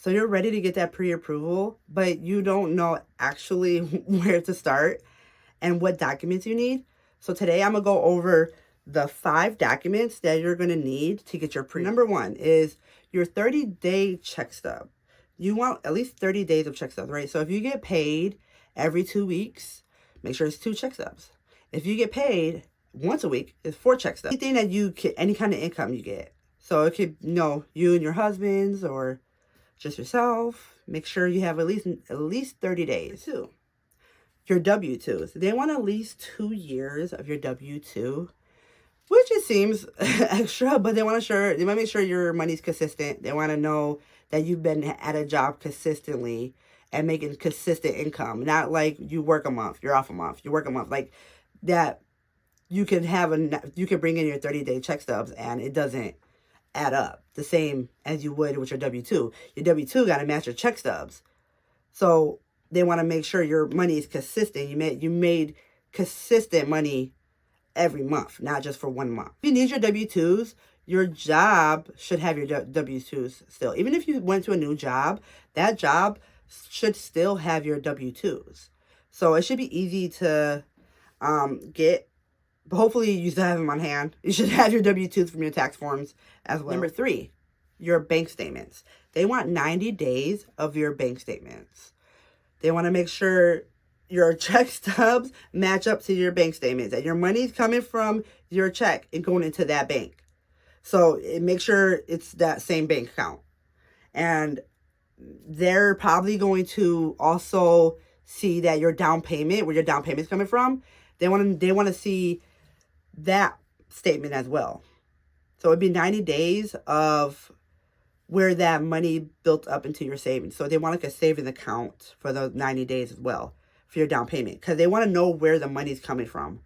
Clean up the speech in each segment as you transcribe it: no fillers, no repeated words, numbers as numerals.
So you're ready to get that pre-approval, but you don't know actually where to start and what documents you need. So today I'm going to go over the 5 documents that you're going to need to get your pre. Number 1 is your 30-day check stub. You want at least 30 days of check stubs, right? So if you get paid every 2 weeks, make sure it's 2 check stubs. If you get paid once a week, it's 4 check stubs. Anything that you get, any kind of income you get. So it could, you and your husbands or just yourself. Make sure you have at least 30 days. 2, your W-2s. They want at least 2 years of your W-2, which it seems extra, but they want to make sure your money's consistent. They want to know that you've been at a job consistently and making consistent income. Not like you work a month, you're off a month, you work a month. Like that you can bring in your 30-day check stubs and it doesn't add up the same as you would with your W-2. Your W-2 got to match your check stubs. So they want to make sure your money is consistent. You made consistent money every month, not just for 1 month. If you need your W-2s, your job should have your W-2s still. Even if you went to a new job, that job should still have your W-2s. So it should be easy to get. But hopefully you still have them on hand. You should have your W-2s from your tax forms as well. Number 3, your bank statements. They want 90 days of your bank statements. They want to make sure your check stubs match up to your bank statements. That your money's coming from your check and going into that bank. So make sure it's that same bank account. And they're probably going to also see that your down payment, where your down payment's coming from, they want to see that statement as well. So it'd be 90 days of where that money built up into your savings. So they want like a savings account for those 90 days as well for your down payment, because they want to know where the money's coming from.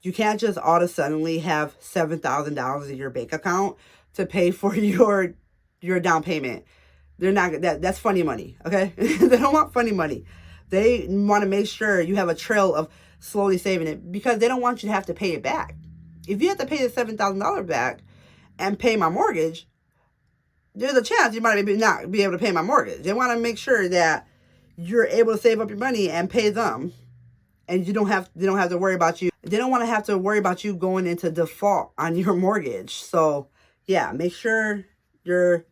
You can't just all of a sudden have $7,000 in your bank account to pay for your down payment. They're not that's funny money, okay? They don't want funny money. They want to make sure you have a trail of slowly saving it, because they don't want you to have to pay it back. If you have to pay the $7,000 back and pay my mortgage, there's a chance you might not be able to pay my mortgage. They want to make sure that you're able to save up your money and pay them, and they don't have to worry about you. They don't want to have to worry about you going into default on your mortgage. So yeah, make sure your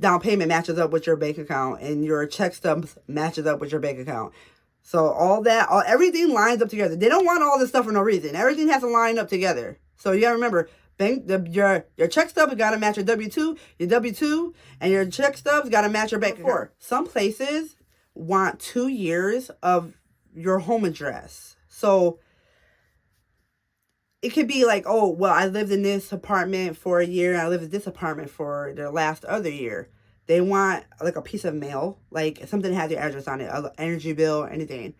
down payment matches up with your bank account and your check stubs matches up with your bank account. So everything lines up together. They don't want all this stuff for no reason. Everything has to line up together. So you gotta remember, your check stub has gotta match your W-2, and your check stubs gotta match your bank account. Some places want 2 years of your home address. So it could be like, oh, well, I lived in this apartment for a year, and I lived in this apartment for the last other year. They want like a piece of mail, like something that has your address on it, an energy bill, anything.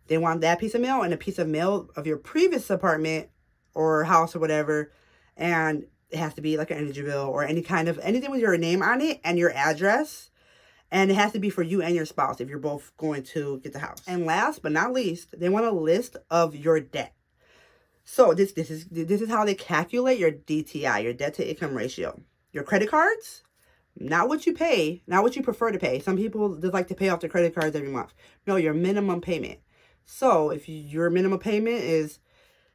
They want that piece of mail and a piece of mail of your previous apartment or house or whatever. And it has to be like an energy bill or anything with your name on it and your address. And it has to be for you and your spouse if you're both going to get the house. And last but not least, they want a list of your debt. So this is how they calculate your DTI, your debt to income ratio. Your credit cards, not what you pay, not what you prefer to pay. Some people just like to pay off their credit cards every month. No, your minimum payment. So if your minimum payment is,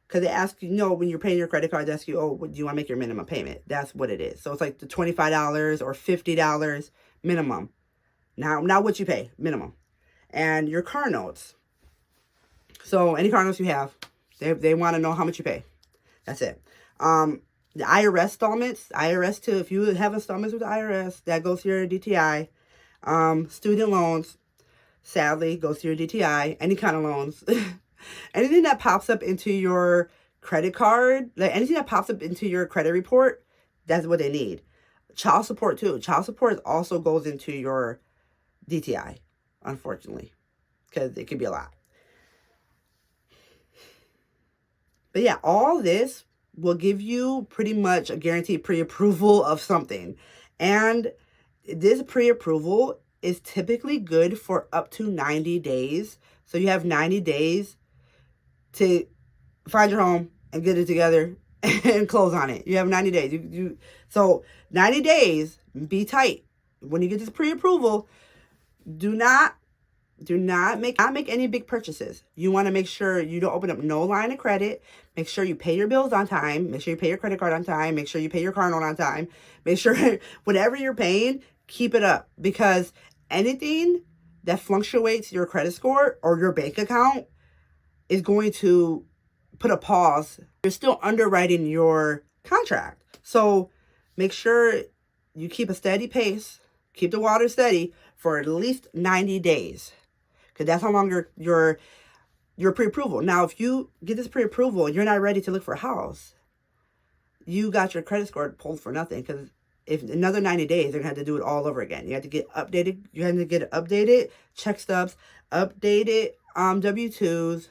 because they ask you, when you're paying your credit card, they ask you, oh, do you want to make your minimum payment? That's what it is. So it's like the $25 or $50 minimum. Not what you pay, minimum. And your car notes. So any car notes you have, they want to know how much you pay. That's it. The IRS installments, IRS too. If you have installments with the IRS, that goes to your DTI. Student loans, sadly, goes to your DTI. Any kind of loans. Anything that pops up into your credit card, like anything that pops up into your credit report, that's what they need. Child support too. Child support also goes into your DTI, unfortunately, because it can be a lot. But yeah, all this will give you pretty much a guaranteed pre-approval of something. And this pre-approval is typically good for up to 90 days. So you have 90 days to find your home and get it together and close on it. You have 90 days. So 90 days, be tight. When you get this pre-approval, Do not make any big purchases. You want to make sure you don't open up no line of credit. Make sure you pay your bills on time. Make sure you pay your credit card on time. Make sure you pay your car note on time. Make sure whatever you're paying, keep it up, because anything that fluctuates your credit score or your bank account is going to put a pause. You're still underwriting your contract. So make sure you keep a steady pace, keep the water steady for at least 90 days. Because that's how long your pre-approval. Now, if you get this pre-approval and you're not ready to look for a house, you got your credit score pulled for nothing. Because if another 90 days, they're gonna have to do it all over again. You have to get updated. You have to get updated check stubs, updated W-2s.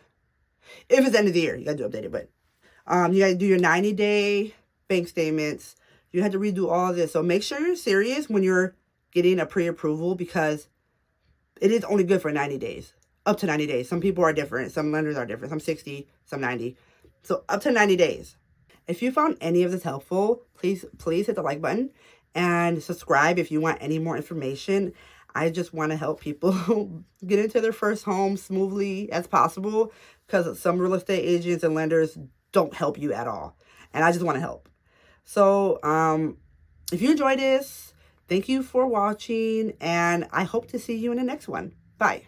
If it's the end of the year, you gotta do updated. But you gotta do your 90-day bank statements. You have to redo all of this. So make sure you're serious when you're getting a pre-approval, because it is only good for 90 days. Up to 90 days. Some people are different. Some lenders are different. Some 60, some 90. So up to 90 days. If you found any of this helpful, please hit the like button and subscribe if you want any more information. I just want to help people get into their first home smoothly as possible, because some real estate agents and lenders don't help you at all. And I just want to help. So if you enjoyed this, thank you for watching, and I hope to see you in the next one. Bye.